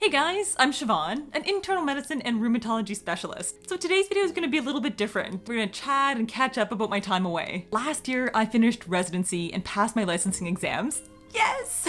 Hey guys, I'm Siobhan, an internal medicine and rheumatology specialist. So today's video is going to be a little bit different. We're going to chat and catch up about my time away. Last year, I finished residency and passed my licensing exams. Yes!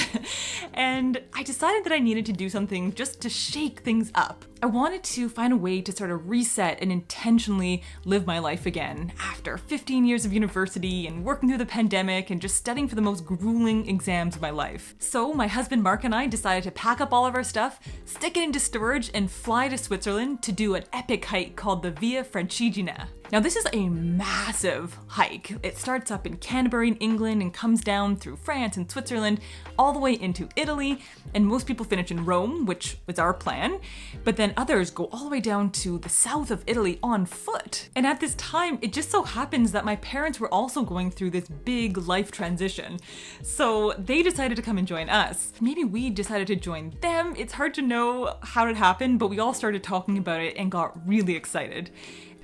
And I decided that I needed to do something just to shake things up. I wanted to find a way to sort of reset and intentionally live my life again after 15 years of university and working through the pandemic and just studying for the most grueling exams of my life. So my husband Mark and I decided to pack up all of our stuff, stick it into storage, and fly to Switzerland to do an epic hike called the Via Francigena. Now this is a massive hike. It starts up in Canterbury in England and comes down through France and Switzerland all the way into Italy, and most people finish in Rome, which was our plan, but then others go all the way down to the south of Italy on foot. And at this time, it just so happens that my parents were also going through this big life transition. So they decided to come and join us. Maybe we decided to join them. It's hard to know how it happened, but we all started talking about it and got really excited.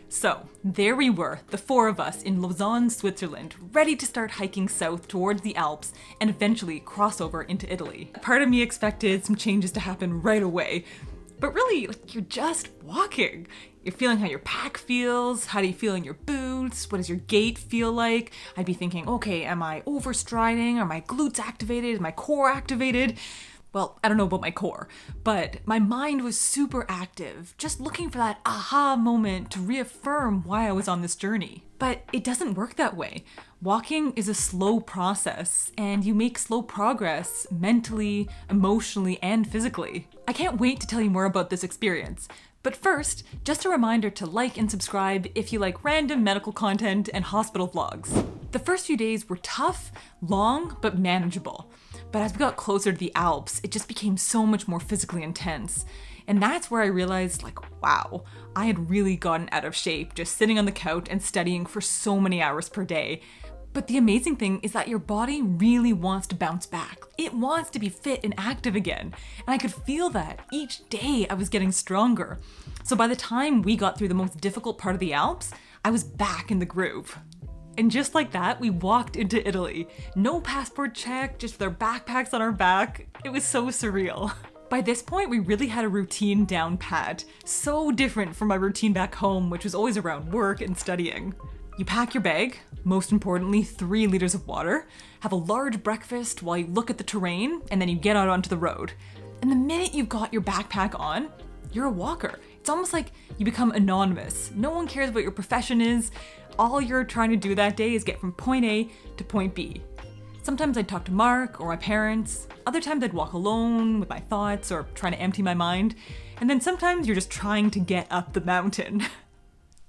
So there we were, the four of us in Lausanne, Switzerland, ready to start hiking south towards the Alps and eventually cross over into Italy. Part of me expected some changes to happen right away, but really, you're just walking. You're feeling how your pack feels, how do you feel in your boots, what does your gait feel like? I'd be thinking, okay, am I overstriding? Are my glutes activated? Is my core activated? Well, I don't know about my core, but my mind was super active, just looking for that aha moment to reaffirm why I was on this journey. But it doesn't work that way. Walking is a slow process, and you make slow progress mentally, emotionally, and physically. I can't wait to tell you more about this experience. But first, just a reminder to like and subscribe if you like random medical content and hospital vlogs. The first few days were tough, long, but manageable. But as we got closer to the Alps, it just became so much more physically intense. And that's where I realized, wow, I had really gotten out of shape just sitting on the couch and studying for so many hours per day. But the amazing thing is that your body really wants to bounce back. It wants to be fit and active again. And I could feel that each day I was getting stronger. So by the time we got through the most difficult part of the Alps, I was back in the groove. And just like that, we walked into Italy. No passport check, just with our backpacks on our back. It was so surreal. By this point, we really had a routine down pat. So different from my routine back home, which was always around work and studying. You pack your bag, most importantly 3 liters of water, have a large breakfast while you look at the terrain, and then you get out onto the road. And the minute you've got your backpack on, you're a walker. It's almost like you become anonymous. No one cares what your profession is. All you're trying to do that day is get from point A to point B. Sometimes I'd talk to Mark or my parents. Other times I'd walk alone with my thoughts or trying to empty my mind. And then sometimes you're just trying to get up the mountain.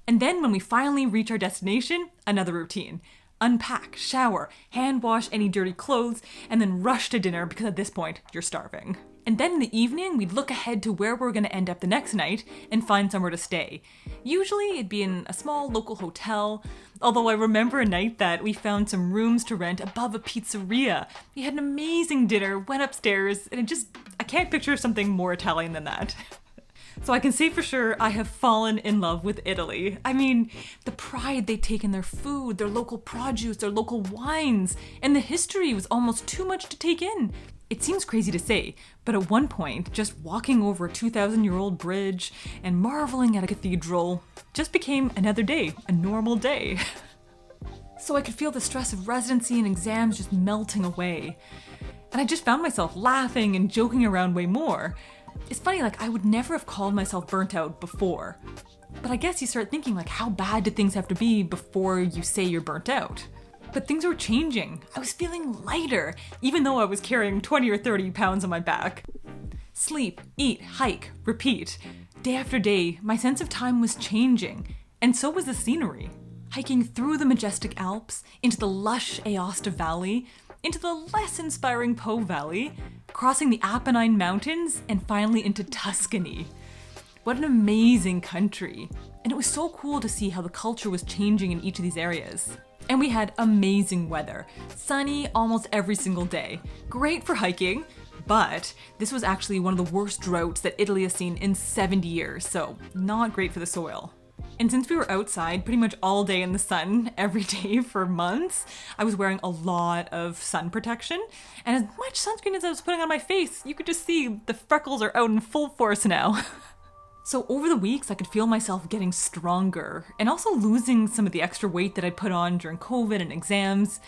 And then when we finally reach our destination, another routine. Unpack, shower, hand wash any dirty clothes, and then rush to dinner because at this point, you're starving. And then in the evening, we'd look ahead to where we're gonna end up the next night and find somewhere to stay. Usually it'd be in a small local hotel, although I remember a night that we found some rooms to rent above a pizzeria. We had an amazing dinner, went upstairs, and I can't picture something more Italian than that. So I can say for sure I have fallen in love with Italy. I mean, the pride they take in their food, their local produce, their local wines, and the history was almost too much to take in. It seems crazy to say, but at one point, just walking over a 2,000-year-old bridge and marveling at a cathedral just became another day, a normal day. So I could feel the stress of residency and exams just melting away. And I just found myself laughing and joking around way more. It's funny, I would never have called myself burnt out before. But I guess you start thinking, how bad do things have to be before you say you're burnt out? But things were changing. I was feeling lighter, even though I was carrying 20 or 30 pounds on my back. Sleep, eat, hike, repeat. Day after day, my sense of time was changing, and so was the scenery. Hiking through the majestic Alps, into the lush Aosta Valley, into the less inspiring Po Valley, crossing the Apennine Mountains, and finally into Tuscany. What an amazing country. And it was so cool to see how the culture was changing in each of these areas. And we had amazing weather. Sunny almost every single day. Great for hiking, but this was actually one of the worst droughts that Italy has seen in 70 years, so not great for the soil. And since we were outside pretty much all day in the sun every day for months, I was wearing a lot of sun protection. And as much sunscreen as I was putting on my face, you could just see the freckles are out in full force now. So over the weeks, I could feel myself getting stronger and also losing some of the extra weight that I put on during COVID and exams.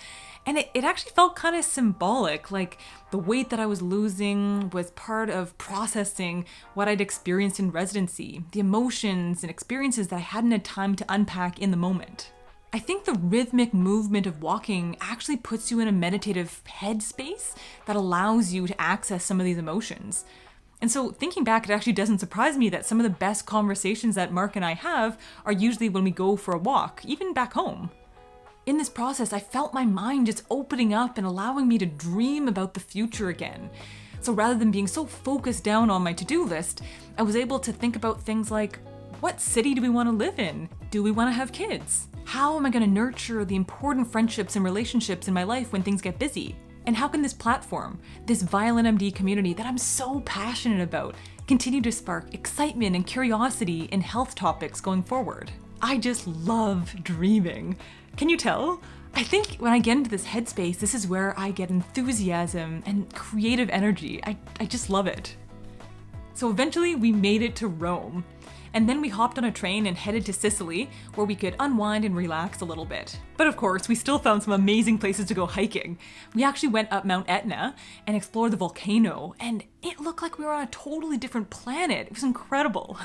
And it actually felt kind of symbolic, like the weight that I was losing was part of processing what I'd experienced in residency, the emotions and experiences that I hadn't had time to unpack in the moment. I think the rhythmic movement of walking actually puts you in a meditative headspace that allows you to access some of these emotions. And so thinking back, it actually doesn't surprise me that some of the best conversations that Mark and I have are usually when we go for a walk, even back home. In this process, I felt my mind just opening up and allowing me to dream about the future again. So rather than being so focused down on my to-do list, I was able to think about things like, what city do we want to live in? Do we want to have kids? How am I going to nurture the important friendships and relationships in my life when things get busy? And how can this platform, this Violin MD community that I'm so passionate about, continue to spark excitement and curiosity in health topics going forward? I just love dreaming. Can you tell? I think when I get into this headspace, this is where I get enthusiasm and creative energy. I just love it. So eventually we made it to Rome. And then we hopped on a train and headed to Sicily, where we could unwind and relax a little bit. But of course, we still found some amazing places to go hiking. We actually went up Mount Etna and explored the volcano, and it looked like we were on a totally different planet. It was incredible.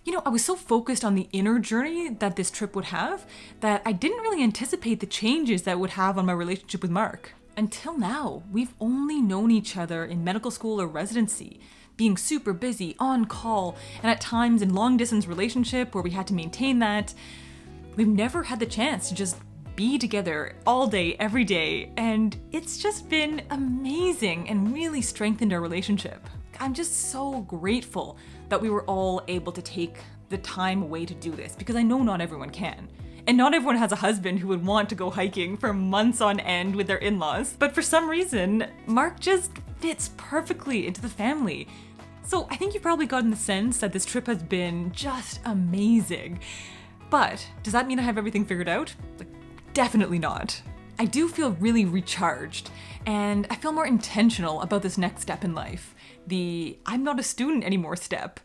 You know, I was so focused on the inner journey that this trip would have that I didn't really anticipate the changes that it would have on my relationship with Mark. Until now, we've only known each other in medical school or residency, being super busy, on call, and at times in long-distance relationship where we had to maintain that. We've never had the chance to just be together all day, every day, and it's just been amazing and really strengthened our relationship. I'm just so grateful that we were all able to take the time away to do this, because I know not everyone can. And not everyone has a husband who would want to go hiking for months on end with their in-laws. But for some reason, Mark just fits perfectly into the family. So I think you've probably gotten the sense that this trip has been just amazing. But does that mean I have everything figured out? Like, definitely not. I do feel really recharged, and I feel more intentional about this next step in life. The I'm not a student anymore step.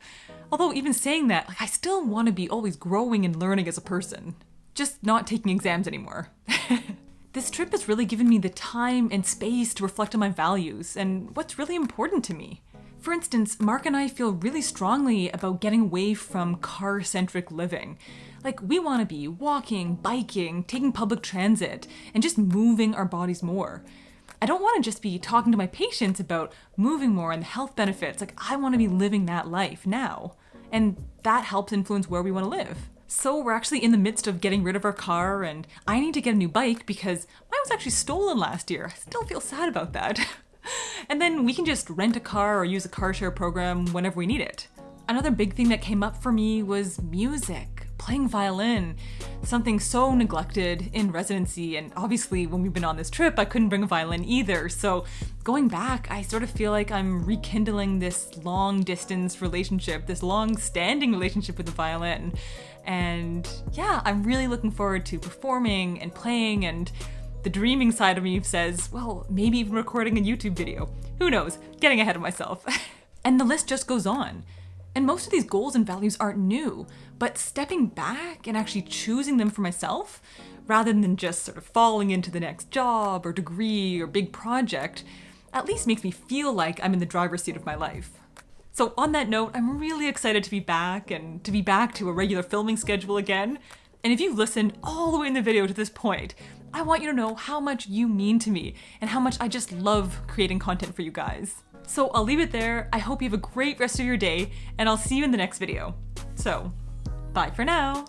Although even saying that, I still want to be always growing and learning as a person. Just not taking exams anymore. This trip has really given me the time and space to reflect on my values and what's really important to me. For instance, Mark and I feel really strongly about getting away from car-centric living. Like, we want to be walking, biking, taking public transit, and just moving our bodies more. I don't want to just be talking to my patients about moving more and the health benefits. Like, I want to be living that life now. And that helps influence where we want to live. So we're actually in the midst of getting rid of our car, and I need to get a new bike because mine was actually stolen last year. I still feel sad about that. And then we can just rent a car or use a car share program whenever we need it. Another big thing that came up for me was music, playing violin, something so neglected in residency. And obviously when we've been on this trip, I couldn't bring a violin either. So going back, I sort of feel like I'm rekindling this long distance relationship, this long standing relationship with the violin. And yeah, I'm really looking forward to performing and playing, and the dreaming side of me says, well, maybe even recording a YouTube video. Who knows? Getting ahead of myself. And the list just goes on. And most of these goals and values aren't new, but stepping back and actually choosing them for myself, rather than just sort of falling into the next job or degree or big project, at least makes me feel like I'm in the driver's seat of my life. So on that note, I'm really excited to be back and to be back to a regular filming schedule again. And if you've listened all the way in the video to this point, I want you to know how much you mean to me and how much I just love creating content for you guys. So I'll leave it there. I hope you have a great rest of your day, and I'll see you in the next video. So, bye for now.